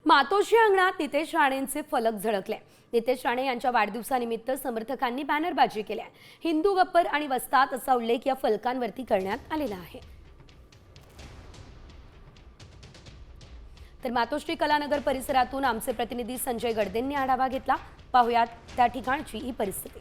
मातोश्री अंगणात नितेश राणेंचे फलक झळकले। नितेश राणे यांच्या वाढदिवसानिमित्त समर्थकांनी बॅनरबाजी केली आहे। हिंदू गब्बर आणि वस्ताद असा उल्लेख या फलकांवरती करण्यात आलेला आहे। तर मातोश्री कलानगर परिसरातून आमचे प्रतिनिधी संजय गडदेंनी आढावा घेतला। पाहुयात त्या ठिकाणची ही परिस्थिती।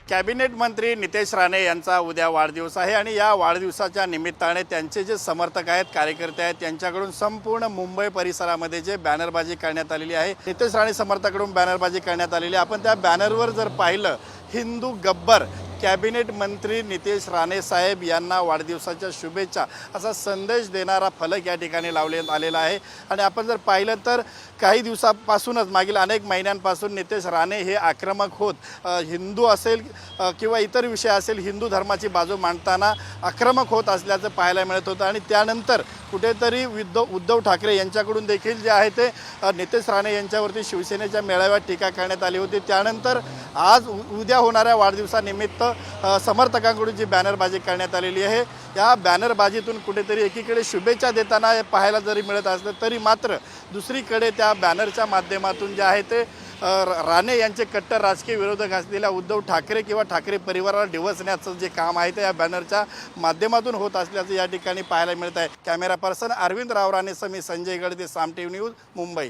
कॅबिनेट मंत्री नितेश राणे यांचा उद्या वाढदिवस आहे आणि या वाढदिवसाच्या निमित्ताने त्यांचे जे समर्थक आहेत, कार्यकर्ते आहेत, त्यांच्याकडून संपूर्ण मुंबई परिसरामध्ये जे बॅनरबाजी करण्यात आलेली आहे, नितेश राणे समर्थकांकडून बॅनरबाजी करण्यात आलेली आहे। आपण त्या बॅनरवर जर पाहिलं, हिंदू गब्बर कॅबिनेट मंत्री नितेश राणे साहेब यांना वाढदिवसाच्या शुभेच्छा असा संदेश देणारा फलक या ठिकाणी लावण्यात आलेला आहे। आणि आपण जर पाहिलं तर काही दिवसापासूनच, मागील अनेक महिन्यांपासून नितेश राणे हे आक्रमक होत हिंदू असेल किंवा इतर विषय असेल, हिंदू धर्माची बाजू मांडताना आक्रमक होत असल्याचं पाहायला मिळत होतं। आणि त्यानंतर कुठेतरी उद्धव ठाकरे यांच्याकडून देखील जे आहे ते नितेश राणे यांच्यावरती शिवसेनेच्या मेळाव्यात टीका करण्यात आली होती। त्यानंतर आज उद्या होणाऱ्या वाढदिवसानिमित्त समर्थकांकडून जी बॅनरबाजी करण्यात आलेली आहे, या बॅनरबाजीतून कुठेतरी एकीकडे शुभेच्छा देताना पाहायला जरी मिळत असलं तरी मात्र दुसरीकडे त्या बॅनरच्या माध्यमातून जे आहे ते राणे यांचे कट्टर राजकीय विरोधक असलेल्या उद्धव ठाकरे किंवा ठाकरे परिवाराला डिवचण्याचं जे काम आहे ते या बॅनरच्या माध्यमातून होत असल्याचं या ठिकाणी पाहायला मिळत आहे। कॅमेरा पर्सन अरविंद राव राणेसह मी संजय गडदे, साम टीव्ही न्यूज, मुंबई।